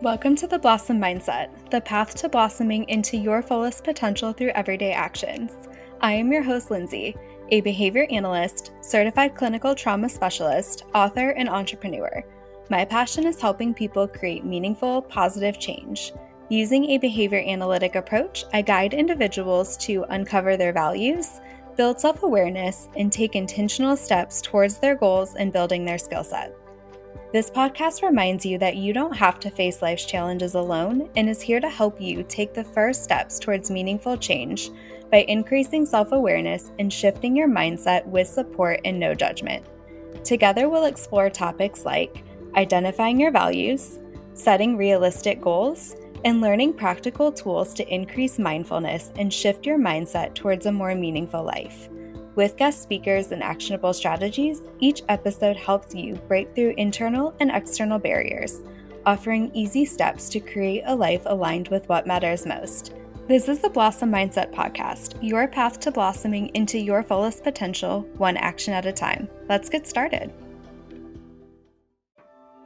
Welcome to the Blossom Mindset, the path to blossoming into your fullest potential through everyday actions. I am your host, Lindsay, a behavior analyst, certified clinical trauma specialist, author, and entrepreneur. My passion is helping people create meaningful, positive change. Using a behavior analytic approach, I guide individuals to uncover their values, build self-awareness, and take intentional steps towards their goals and building their skill set. This podcast reminds you that you don't have to face life's challenges alone and is here to help you take the first steps towards meaningful change by increasing self-awareness and shifting your mindset with support and no judgment. Together, we'll explore topics like identifying your values, setting realistic goals, and learning practical tools to increase mindfulness and shift your mindset towards a more meaningful life. With guest speakers and actionable strategies, each episode helps you break through internal and external barriers, offering easy steps to create a life aligned with what matters most. This is the Blossom Mindset Podcast, your path to blossoming into your fullest potential, one action at a time. Let's get started.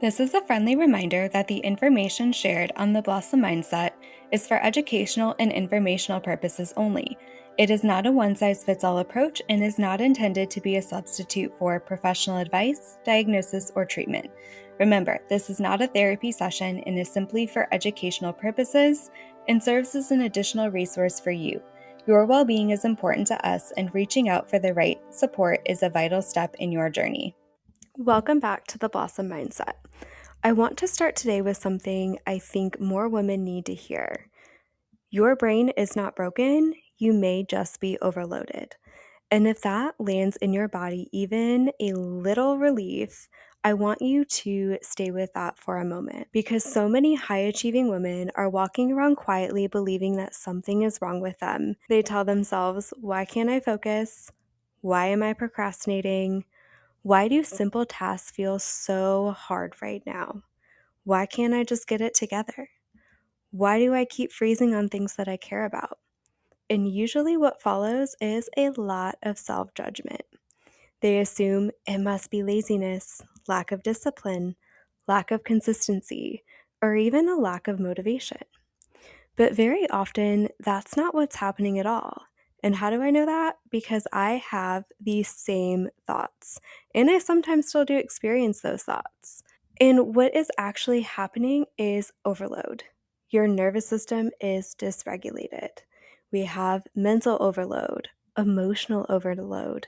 This is a friendly reminder that the information shared on the Blossom Mindset is for educational and informational purposes only. It is not a one-size-fits-all approach and is not intended to be a substitute for professional advice, diagnosis, or treatment. Remember, this is not a therapy session and is simply for educational purposes and serves as an additional resource for you. Your well-being is important to us, and reaching out for the right support is a vital step in your journey. Welcome back to the Blossom Mindset. I want to start today with something I think more women need to hear. Your brain is not broken, you may just be overloaded. And if that lands in your body even a little relief, I want you to stay with that for a moment, because so many high-achieving women are walking around quietly believing that something is wrong with them. They tell themselves, why can't I focus? Why am I procrastinating? Why do simple tasks feel so hard right now? Why can't I just get it together? Why do I keep freezing on things that I care about? And usually what follows is a lot of self-judgment. They assume it must be laziness, lack of discipline, lack of consistency, or even a lack of motivation. But very often, that's not what's happening at all. And how do I know that? Because I have these same thoughts, and I sometimes still do experience those thoughts. And what is actually happening is overload. Your nervous system is dysregulated. We have mental overload, emotional overload,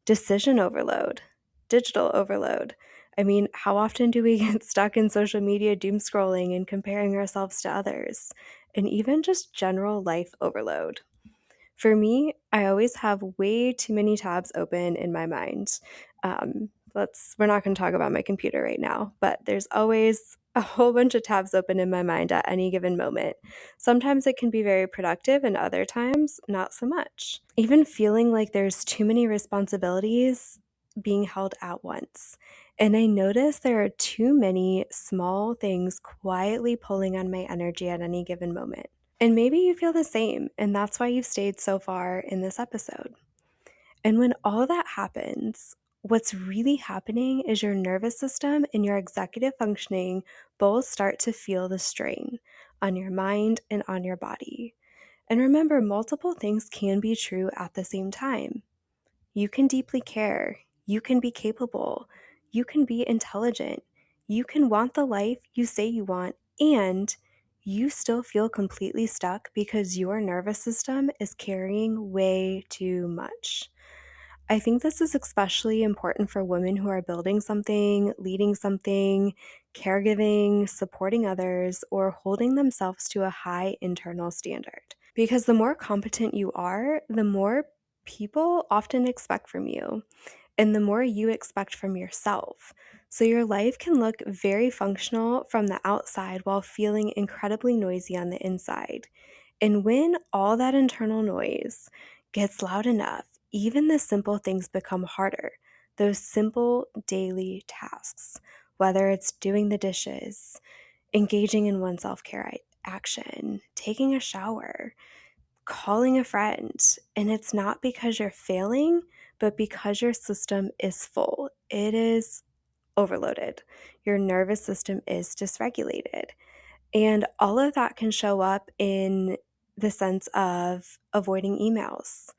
decision overload, digital overload. I mean, how often do we get stuck in social media doom scrolling and comparing ourselves to others? And even just general life overload. For me, I always have way too many tabs open in my mind. We're not going to talk about my computer right now, but there's always a whole bunch of tabs open in my mind at any given moment. Sometimes it can be very productive, and other times not so much. Even feeling like there's too many responsibilities being held at once. And I notice there are too many small things quietly pulling on my energy at any given moment. And maybe you feel the same, and that's why you've stayed so far in this episode. And when all that happens, what's really happening is your nervous system and your executive functioning both start to feel the strain on your mind and on your body. And remember, multiple things can be true at the same time. You can deeply care, you can be capable, you can be intelligent, you can want the life you say you want, and you still feel completely stuck because your nervous system is carrying way too much. I think this is especially important for women who are building something, leading something, caregiving, supporting others, or holding themselves to a high internal standard. Because the more competent you are, the more people often expect from you, and the more you expect from yourself. So your life can look very functional from the outside while feeling incredibly noisy on the inside. And when all that internal noise gets loud enough, even the simple things become harder. Those simple daily tasks, whether it's doing the dishes, engaging in one self-care action, taking a shower, calling a friend. And it's not because you're failing, but because your system is full. It is overloaded. Your nervous system is dysregulated. And all of that can show up in the sense of avoiding emails,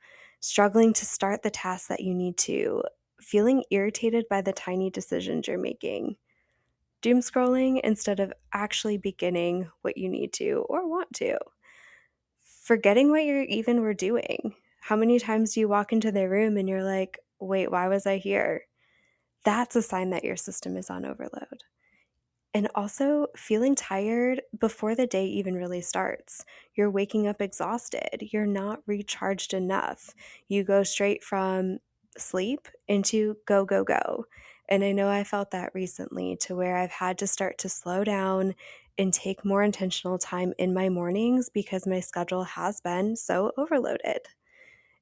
struggling to start the tasks that you need to, feeling irritated by the tiny decisions you're making, doom scrolling instead of actually beginning what you need to or want to, forgetting what you even were doing. How many times do you walk into the room and you're like, wait, why was I here? That's a sign that your system is on overload. And also feeling tired before the day even really starts. You're waking up exhausted. You're not recharged enough. You go straight from sleep into go, go, go. And I know I felt that recently to where I've had to start to slow down and take more intentional time in my mornings because my schedule has been so overloaded.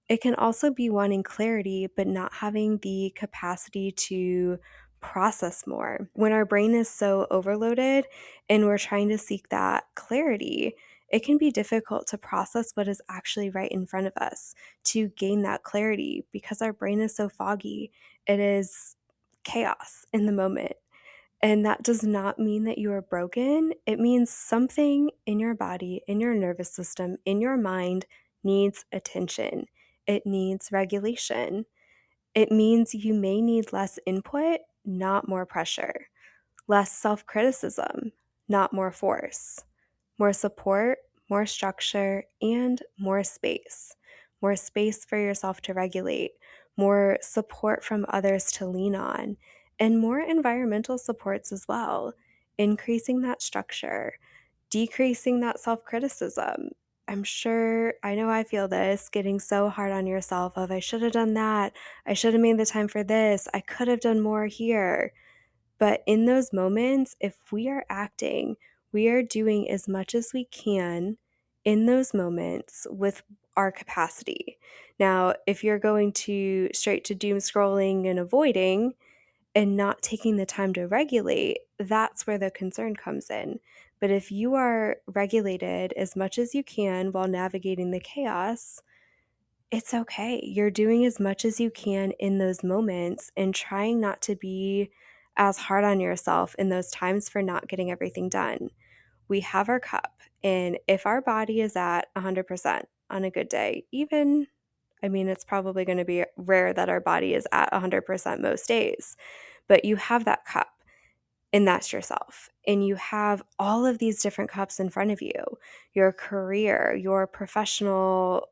It can also be wanting clarity, but not having the capacity to process more. When our brain is so overloaded and we're trying to seek that clarity, it can be difficult to process what is actually right in front of us to gain that clarity because our brain is so foggy. It is chaos in the moment. And that does not mean that you are broken. It means something in your body, in your nervous system, in your mind needs attention. It needs regulation. It means you may need less input, not more pressure, less self criticism, not more force, more support, more structure, and more space. More space for yourself to regulate, more support from others to lean on, and more environmental supports as well. Increasing that structure, decreasing that self criticism. I'm sure, I know I feel this, getting so hard on yourself of, I should have done that. I should have made the time for this. I could have done more here. But in those moments, if we are acting, we are doing as much as we can in those moments with our capacity. Now, if you're going to straight to doom scrolling and avoiding and not taking the time to regulate, that's where the concern comes in. But if you are regulated as much as you can while navigating the chaos, it's okay. You're doing as much as you can in those moments and trying not to be as hard on yourself in those times for not getting everything done. We have our cup, and if our body is at 100% on a good day, even, I mean, it's probably going to be rare that our body is at 100% most days, but you have that cup and that's yourself. And you have all of these different cups in front of you, your career, your professional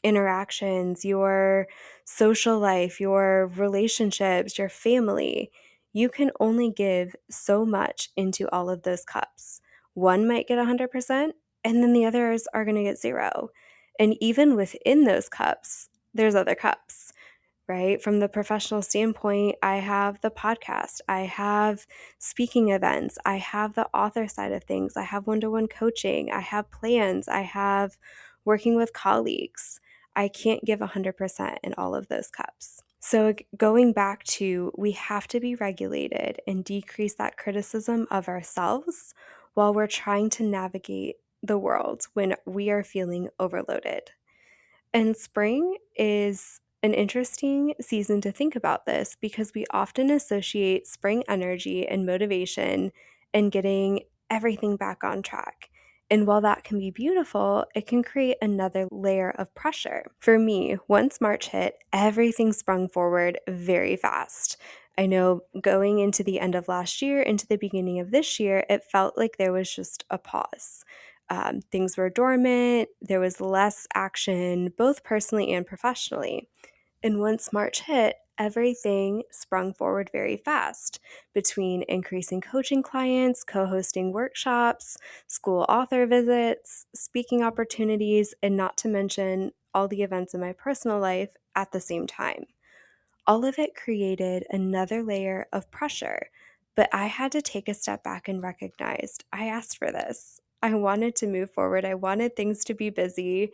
interactions, your social life, your relationships, your family. You can only give so much into all of those cups. One might get 100%, and then the others are going to get zero. And even within those cups, there's other cups, right? From the professional standpoint, I have the podcast, I have speaking events, I have the author side of things, I have one to one coaching, I have plans, I have working with colleagues. I can't give 100% in all of those cups. So, going back to, we have to be regulated and decrease that criticism of ourselves while we're trying to navigate the world when we are feeling overloaded. And spring is an interesting season to think about this because we often associate spring energy and motivation and getting everything back on track. And while that can be beautiful, it can create another layer of pressure. For me, once March hit, everything sprung forward very fast. I know going into the end of last year, into the beginning of this year, it felt like there was just a pause. Things were dormant, there was less action, both personally and professionally. And once March hit, everything sprung forward very fast between increasing coaching clients, co hosting workshops, school author visits, speaking opportunities, and not to mention all the events in my personal life at the same time. All of it created another layer of pressure, but I had to take a step back and recognize I asked for this. I wanted to move forward. I wanted things to be busy,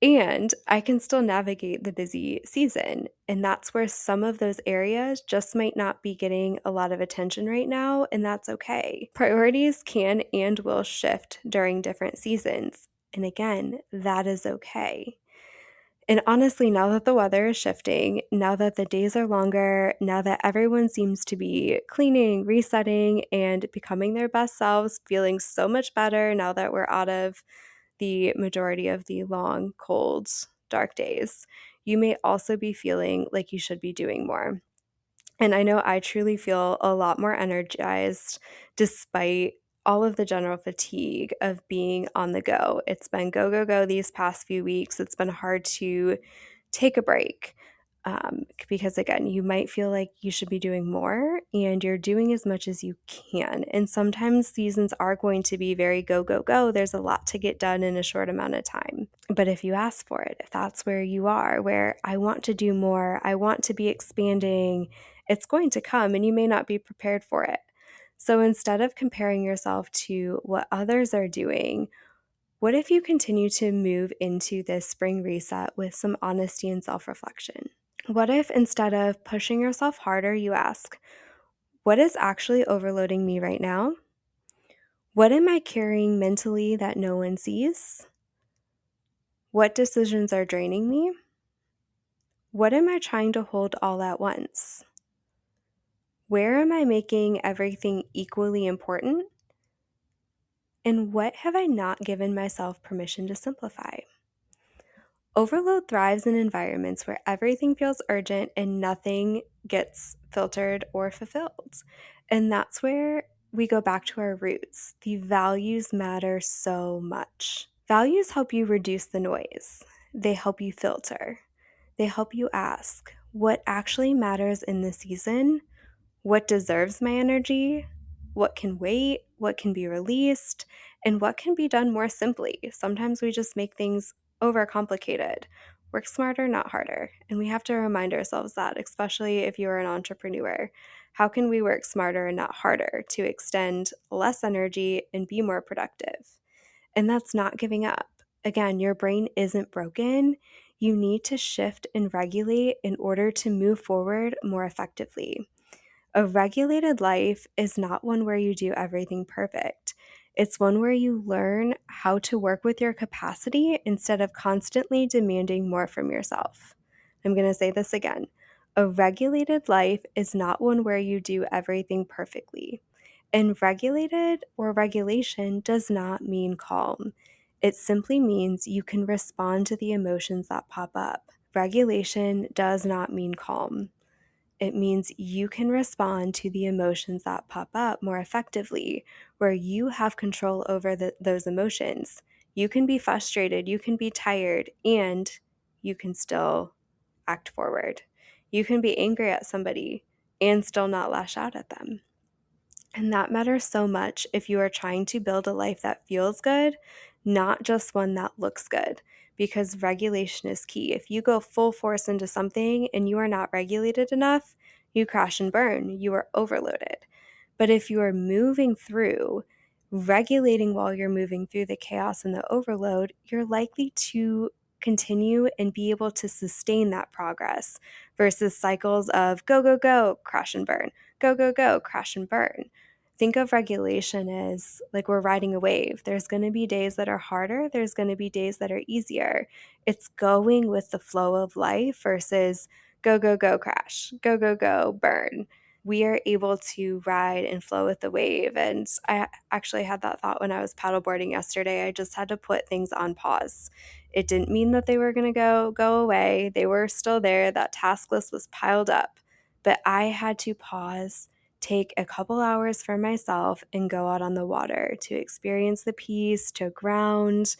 and I can still navigate the busy season. And that's where some of those areas just might not be getting a lot of attention right now, and that's okay. Priorities can and will shift during different seasons. And again, that is okay. And honestly, now that the weather is shifting, now that the days are longer, now that everyone seems to be cleaning, resetting, and becoming their best selves, feeling so much better now that we're out of the majority of the long, cold, dark days, you may also be feeling like you should be doing more. And I know I truly feel a lot more energized despite all of the general fatigue of being on the go. It's been go, go, go these past few weeks. It's been hard to take a break because, again, you might feel like you should be doing more and you're doing as much as you can. And sometimes seasons are going to be very go, go, go. There's a lot to get done in a short amount of time. But if you ask for it, if that's where you are, where I want to do more, I want to be expanding, it's going to come and you may not be prepared for it. So instead of comparing yourself to what others are doing, what if you continue to move into this spring reset with some honesty and self reflection? What if instead of pushing yourself harder, you ask, what is actually overloading me right now? What am I carrying mentally that no one sees? What decisions are draining me? What am I trying to hold all at once? Where am I making everything equally important? And what have I not given myself permission to simplify? Overload thrives in environments where everything feels urgent and nothing gets filtered or fulfilled. And that's where we go back to our roots. The values matter so much. Values help you reduce the noise, they help you filter, they help you ask what actually matters in the season. What deserves my energy? What can wait? What can be released? And what can be done more simply? Sometimes we just make things overcomplicated. Work smarter, not harder. And we have to remind ourselves that, especially if you're an entrepreneur. How can we work smarter and not harder to extend less energy and be more productive? And that's not giving up. Again, your brain isn't broken. You need to shift and regulate in order to move forward more effectively. A regulated life is not one where you do everything perfect. It's one where you learn how to work with your capacity instead of constantly demanding more from yourself. I'm going to say this again. A regulated life is not one where you do everything perfectly. And regulated or regulation does not mean calm. It simply means you can respond to the emotions that pop up. Regulation does not mean calm. It means you can respond to the emotions that pop up more effectively, where you have control over those emotions. You can be frustrated, you can be tired, and you can still act forward. You can be angry at somebody and still not lash out at them. And that matters so much if you are trying to build a life that feels good, not just one that looks good, because regulation is key. If you go full force into something and you are not regulated enough, you crash and burn, you are overloaded. But if you are moving through, regulating while you're moving through the chaos and the overload, you're likely to continue and be able to sustain that progress versus cycles of go, go, go, crash and burn, go, go, go, crash and burn. Think of regulation as like we're riding a wave. There's going to be days that are harder, there's going to be days that are easier. It's going with the flow of life versus go, go, go, crash, go, go, go, burn. We are able to ride and flow with the wave. And I actually had that thought when I was paddleboarding yesterday. I just had to put things on pause. It didn't mean that they were going to go away. They were still there. That task list was piled up. But I had to pause, take a couple hours for myself, and go out on the water to experience the peace, to ground.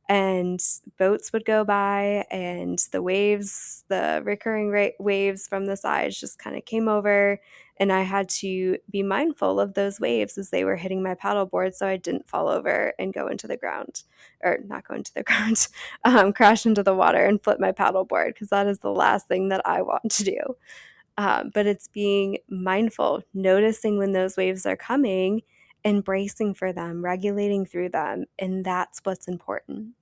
And boats would go by, and the waves, the recurring waves from the sides just kind of came over. And I had to be mindful of those waves as they were hitting my paddleboard so I didn't fall over and go into the ground, or not go into the ground, crash into the water and flip my paddleboard, because that is the last thing that I want to do. But it's being mindful, noticing when those waves are coming, embracing for them, regulating through them. And that's what's important,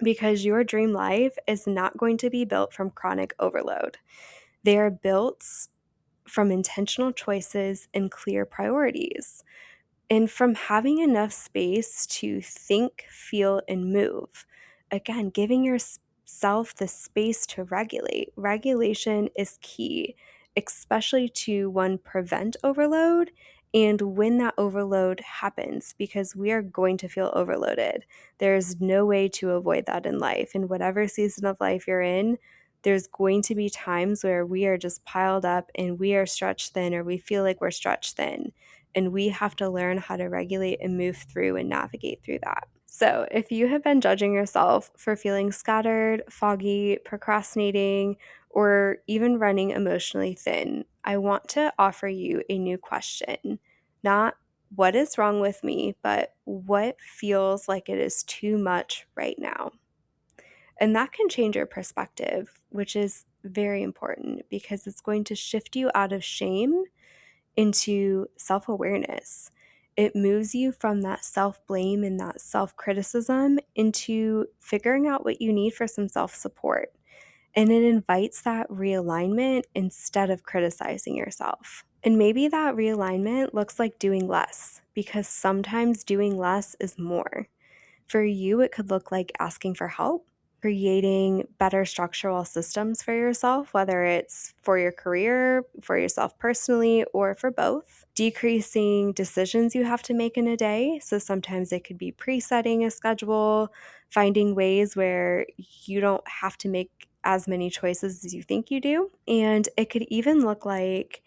because your dream life is not going to be built from chronic overload. They are built from intentional choices and clear priorities, and from having enough space to think, feel, and move. Again, giving yourself self the space to regulate. Regulation is key, especially to one, prevent overload, and when that overload happens, because we are going to feel overloaded. There's no way to avoid that in life. In whatever season of life you're in, there's going to be times where we are just piled up and we are stretched thin, or we feel like we're stretched thin. And we have to learn how to regulate and move through and navigate through that. So, if you have been judging yourself for feeling scattered, foggy, procrastinating, or even running emotionally thin, I want to offer you a new question. Not what is wrong with me, but what feels like it is too much right now. And that can change your perspective, which is very important because it's going to shift you out of shame into self-awareness. It moves you from that self-blame and that self-criticism into figuring out what you need for some self-support. And it invites that realignment instead of criticizing yourself. And maybe that realignment looks like doing less, because sometimes doing less is more. For you, it could look like asking for help, creating better structural systems for yourself, whether it's for your career, for yourself personally, or for both. Decreasing decisions you have to make in a day. So sometimes it could be presetting a schedule, finding ways where you don't have to make as many choices as you think you do. And it could even look like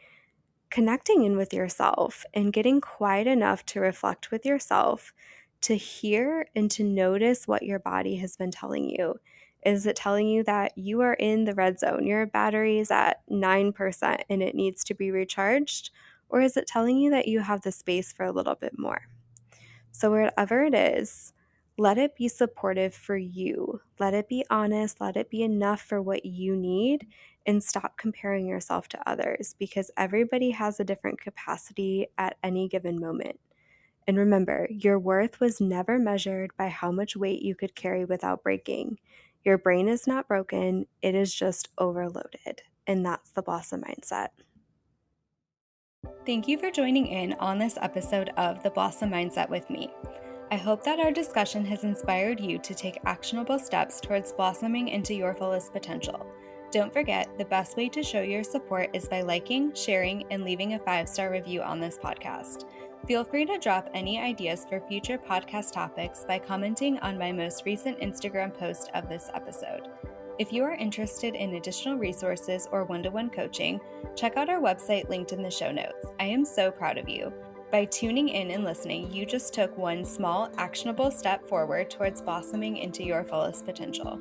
connecting in with yourself and getting quiet enough to reflect with yourself, to hear and to notice what your body has been telling you. Is it telling you that you are in the red zone? Your battery is at 9% and it needs to be recharged? Or is it telling you that you have the space for a little bit more? So, wherever it is, let it be supportive for you. Let it be honest. Let it be enough for what you need, and stop comparing yourself to others, because everybody has a different capacity at any given moment. And remember, your worth was never measured by how much weight you could carry without breaking. Your brain is not broken, it is just overloaded. And that's the Blossom Mindset. Thank you for joining in on this episode of The Blossom Mindset with me. I hope that our discussion has inspired you to take actionable steps towards blossoming into your fullest potential. Don't forget, the best way to show your support is by liking, sharing, and leaving a 5-star review on this podcast. Feel free to drop any ideas for future podcast topics by commenting on my most recent Instagram post of this episode. If you are interested in additional resources or one-to-one coaching, check out our website linked in the show notes. I am so proud of you. By tuning in and listening, you just took one small, actionable step forward towards blossoming into your fullest potential.